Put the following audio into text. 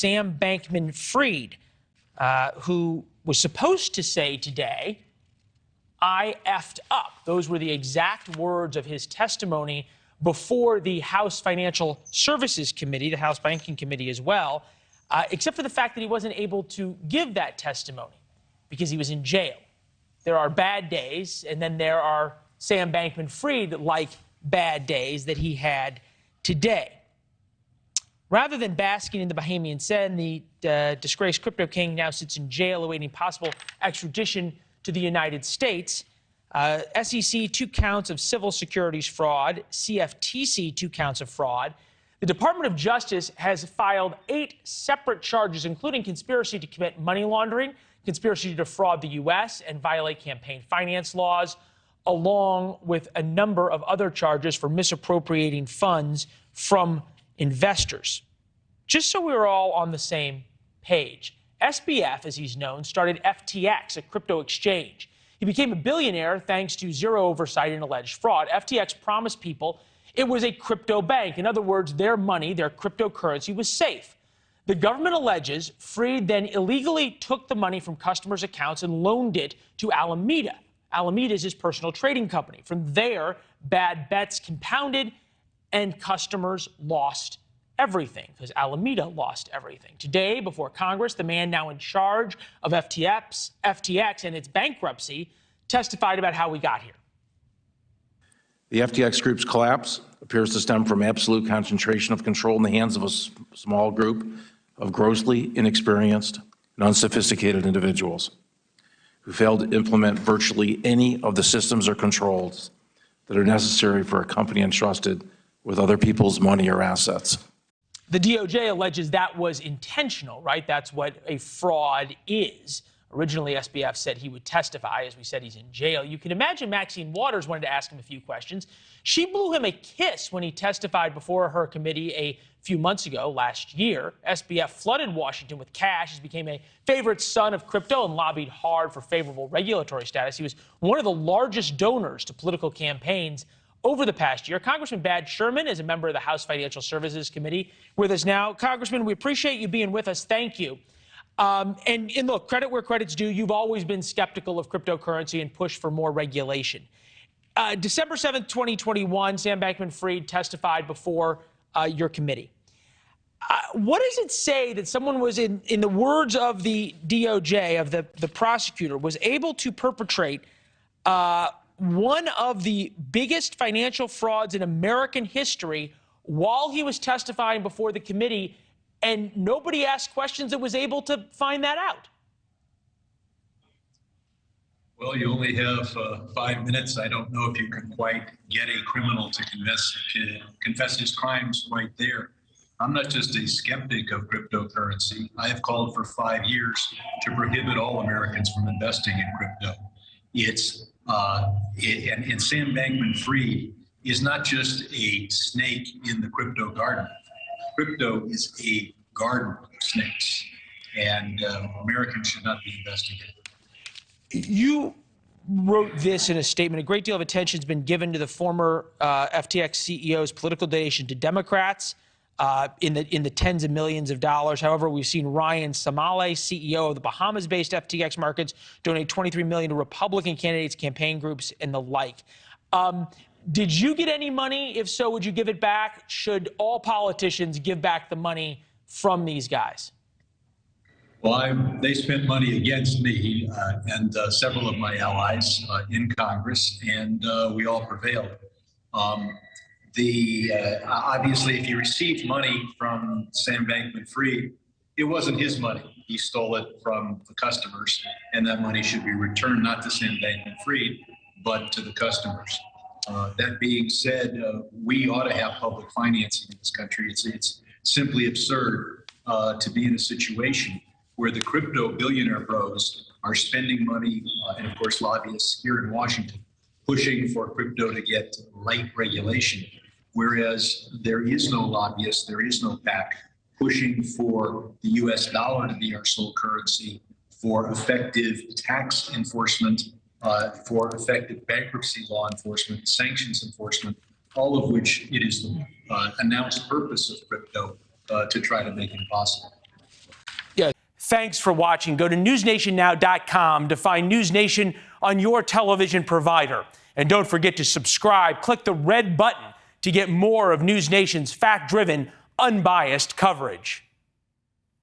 Sam Bankman-Fried, who was supposed to say today, "I effed up." Those were the exact words of his testimony before the House Financial Services Committee, the House Banking Committee as well, except for the fact that he wasn't able to give that testimony because he was in jail. There are bad days, and then there are Sam Bankman-Fried-like bad days that he had today. Rather than basking in the Bahamian Sen, the disgraced crypto king now sits in jail awaiting possible extradition to the United States. SEC, 2 counts of civil securities fraud. CFTC, 2 counts of fraud. The Department of Justice has filed 8 separate charges, including conspiracy to commit money laundering, conspiracy to defraud the U.S. and violate campaign finance laws, along with a number of other charges for misappropriating funds from investors. Just so we're all on the same page, SBF, as he's known, started FTX, a crypto exchange. He became a billionaire thanks to zero oversight and alleged fraud. FTX promised people it was a crypto bank. In other words, their money, their cryptocurrency, was safe. The government alleges Fried then illegally took the money from customers' accounts and loaned it to Alameda. Alameda is his personal trading company. From there, bad bets compounded and customers lost everything because Alameda lost everything. Today, before Congress, the man now in charge of FTX and its bankruptcy testified about how we got here. The FTX group's collapse appears to stem from absolute concentration of control in the hands of a small group of grossly inexperienced and unsophisticated individuals who failed to implement virtually any of the systems or controls that are necessary for a company entrusted with other people's money or assets. The DOJ alleges that was intentional, right? That's what a fraud is. Originally, SBF said he would testify. As we said, he's in jail. You can imagine Maxine Waters wanted to ask him a few questions. She blew him a kiss when he testified before her committee a few months ago, last year. SBF flooded Washington with cash. He became a favorite son of crypto and lobbied hard for favorable regulatory status. He was one of the largest donors to political campaigns over the past year. Congressman Sherman is a member of the House Financial Services Committee with us now. Congressman, we appreciate you being with us. Thank you. And look, credit where credit's due. You've always been skeptical of cryptocurrency and pushed for more regulation. December 7th, 2021, Sam Bankman-Fried testified before your committee. What does it say that someone was, in the words of the DOJ, of the prosecutor, was able to perpetrate one of the biggest financial frauds in American history while he was testifying before the committee, and nobody asked questions that was able to find that out? Well, you only have 5 minutes. I don't know if you can quite get a criminal to confess his crimes right there. I'm not just a skeptic of cryptocurrency. I have called for 5 years to prohibit all Americans from investing in crypto. And Sam Bankman-Fried is not just a snake in the crypto garden. Crypto is a garden of snakes, and Americans should not be investing in it. You wrote this in a statement. A great deal of attention has been given to the former FTX CEO's political donation to Democrats in the tens of millions of dollars. However, we've seen Ryan Samale, CEO of the Bahamas-based FTX markets, donate $23 million to Republican candidates, campaign groups, and the like. Did you get any money? If so, would you give it back? Should all politicians give back the money from these guys? Well, they spent money against me and several of my allies in Congress, and we all prevailed. Obviously, if you received money from Sam Bankman-Fried, it wasn't his money. He stole it from the customers, and that money should be returned not to Sam Bankman-Fried, but to the customers. That being said, we ought to have public financing in this country. It's simply absurd to be in a situation where the crypto billionaire bros are spending money, and of course lobbyists here in Washington, pushing for crypto to get light regulation, whereas there is no lobbyist, there is no PAC pushing for the US dollar to be our sole currency, for effective tax enforcement, for effective bankruptcy law enforcement, sanctions enforcement, all of which it is the announced purpose of crypto to try to make it possible. Thanks for watching. Go to newsnationnow.com to find NewsNation on your television provider. And don't forget to subscribe. Click the red button to get more of NewsNation's fact-driven, unbiased coverage.